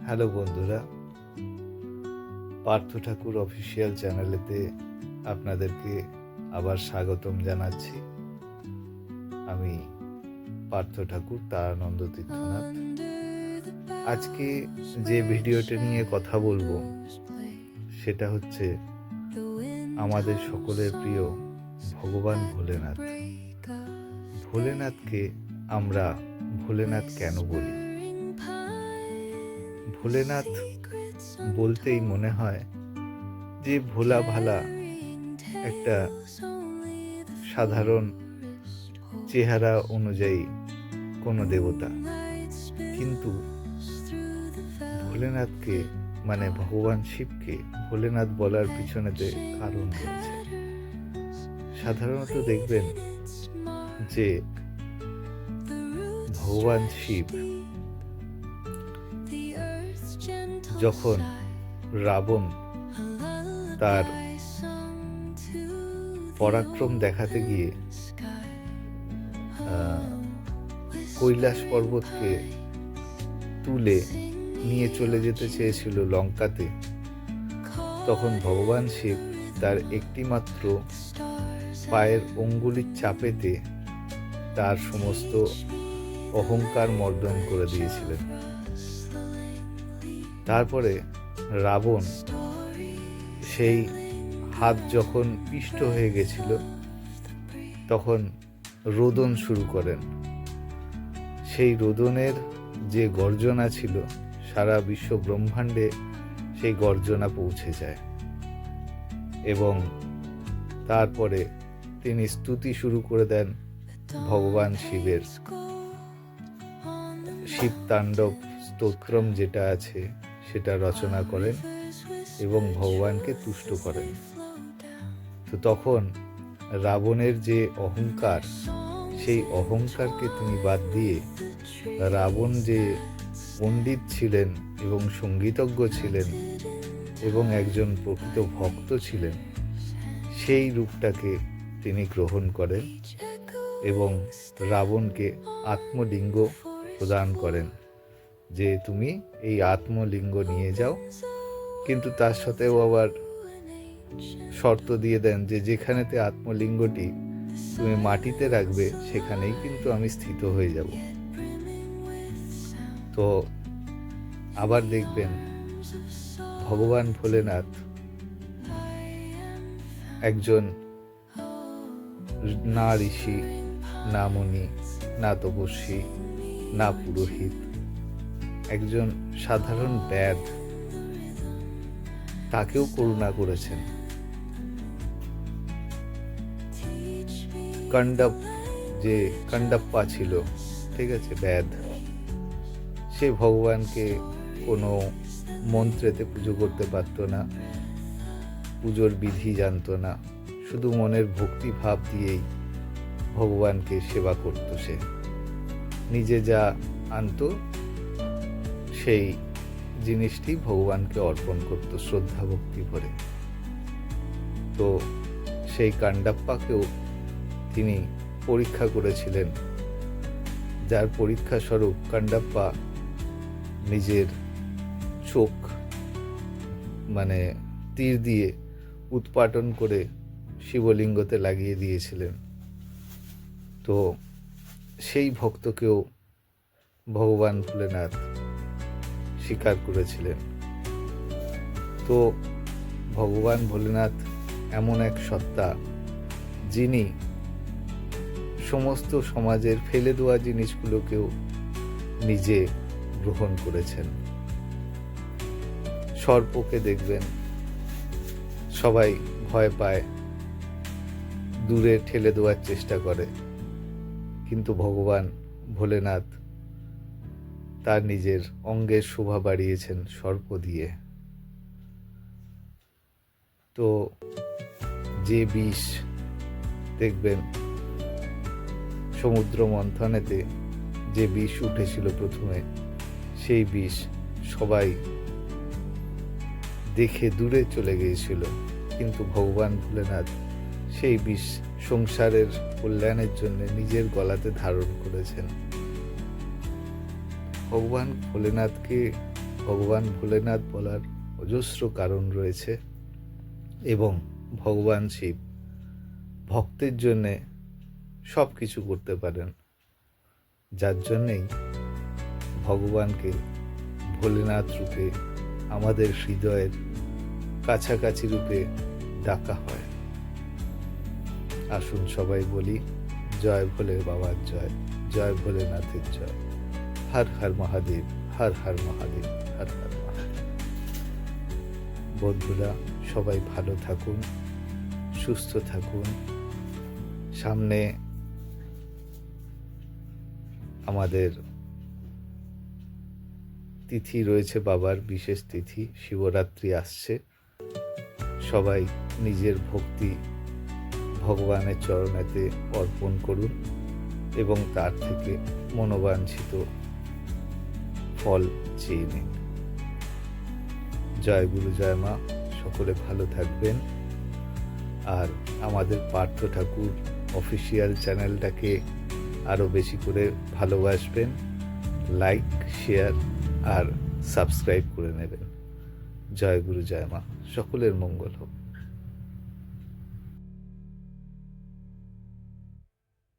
Hello বন্ধুরা, পার্থ ঠাকুর official চ্যানেলেতে আপনাদেরকে আবার স্বাগতম জানাচ্ছি। আমি পার্থ ঠাকুর তারানন্দ তীর্থনাথ। আজকে যে ভিডিওটা নিয়ে কথা বলবো সেটা হচ্ছে আমাদের সকলের প্রিয় ভগবান ভোলেনাথ। ভোলেনাথকে আমরা ভোলেনাথ কেন বলি? ভোলেনাথ বলতেই মনে হয় যে ভোলা ভালা একটা সাধারণ চেহারা অনুযায়ী কোনো দেবতা, কিন্তু ভোলেনাথকে মানে ভগবান শিবকে ভোলেনাথ বলার পিছনেতে কারণ রয়েছে। সাধারণত দেখবেন যে ভগবান শিব যখন রাবণ তার পরাক্রম দেখাতে গিয়ে কৈলাস পর্বতকে তুলে নিয়ে চলে যেতে চেয়েছিল লঙ্কাতে, তখন ভগবান শিব তার একটিমাত্র পায়ের অঙ্গুলির চাপেতে তার সমস্ত অহংকার মর্দন করে দিয়েছিলেন। তারপরে রাবণ সেই হাত যখন পিষ্ট হয়ে গেছিল তখন রোদন শুরু করেন। সেই রোদনের যে গর্জনা ছিল সারা বিশ্ব ব্রহ্মাণ্ডে সেই গর্জনা পৌঁছে যায় এবং তারপরে তিনি স্তুতি শুরু করে দেন ভগবান শিবের। শিব তাণ্ডব স্তোত্রম যেটা আছে সেটা রচনা করেন এবং ভগবানকে তুষ্ট করেন। তো তখন রাবণের যে অহংকার, সেই অহংকারকে তিনি বাদ দিয়ে রাবণ যে পণ্ডিত ছিলেন এবং সঙ্গীতজ্ঞ ছিলেন এবং একজন প্রকৃত ভক্ত ছিলেন, সেই রূপটাকে তিনি গ্রহণ করেন এবং রাবণকে আত্মলিঙ্গ প্রদান করেন যে তুমি এই আত্মলিঙ্গ নিয়ে যাও, কিন্তু তার সাথেও আবার শর্ত দিয়ে দেন যে যেখানেতে আত্মলিঙ্গটি তুমি মাটিতে রাখবে সেখানেই কিন্তু আমি স্থিত হয়ে যাব। তো আবার দেখবেন ভগবান ভোলেনাথ একজন না ঋষি, না মুনি, না তপস্বী, না পুরোহিত, একজন সাধারণ ব্যাদ, তাকেও করুণা করেছেন। যে কাণ্ডাপ্পা ছিল, ঠিক আছে, ব্যাদ, সে ভগবানকে কোনো মন্ত্রেতে পুজো করতে পারত না, পুজোর বিধি জানত না, শুধু মনের ভক্তি ভাব দিয়েই ভগবানকে সেবা করত। সে নিজে যা আনত সেই জিনিসটি ভগবানকে অর্পণ করত শ্রদ্ধা ভক্তি ভরে। তো সেই কাণ্ডাপ্পাকেও তিনি পরীক্ষা করেছিলেন, যার পরীক্ষা স্বরূপ কাণ্ডাপ্পা নিজের চোখ মানে তীর দিয়ে উৎপাটন করে শিবলিঙ্গতে লাগিয়ে দিয়েছিলেন। তো সেই ভক্তকেও ভগবান ভোলেনাথ স্বীকার করেছিলেন। তো ভগবান ভোলেনাথ এমন এক সত্তা যিনি সমস্ত সমাজের ফেলে দেওয়া জিনিসগুলোকেও নিজে গ্রহণ করেছেন। সর্পকে দেখবেন সবাই ভয় পায়, দূরে ঠেলে দেওয়ার চেষ্টা করে, কিন্তু ভগবান ভোলেনাথ তার নিজের অঙ্গের শোভা বাড়িয়েছেন সর্প দিয়ে। তো যে বিষ দেখবেন সমুদ্র মন্থনেতে যে বিষ উঠেছিল প্রথমে, সেই বিষ সবাই দেখে দূরে চলে গিয়েছিল, কিন্তু ভগবান ভোলেনাথ সেই বিষ সংসারের কল্যাণের জন্য নিজের গলাতে ধারণ করেছেন। ভগবান ভোলেনাথকে ভগবান ভোলেনাথ বলার অজস্র কারণ রয়েছে এবং ভগবান শিব ভক্তের জন্যে সব কিছু করতে পারেন, যার জন্যেই ভগবানকে ভোলেনাথ রূপে আমাদের হৃদয়ের কাছাকাছি রূপে ডাকা হয়। আসুন সবাই বলি, জয় ভোলে বাবার জয়, জয় ভোলেনাথের জয়, হর হর মহাদেব, হর হর মহাদেব, হর হর মহাদেব। বন্ধুরা, সবাই ভালো থাকুন, সুস্থ থাকুন। সামনে আমাদের তিথি রয়েছে, বাবার বিশেষ তিথি শিবরাত্রি আসছে। সবাই নিজের ভক্তি ভগবানের চরণেতে অর্পণ করুন এবং তার থেকে মনোবাঞ্ছিত ফল চেয়ে নিন। জয় গুরু, জয় মা। সকলে ভালো থাকবেন। আর আমাদের পার্থ ঠাকুর অফিসিয়াল চ্যানেলটাকে আরও বেশি করে ভালোবাসবেন, লাইক, শেয়ার আর সাবস্ক্রাইব করে নেবেন। জয় গুরু, জয় মা। সকলের মঙ্গল হোক।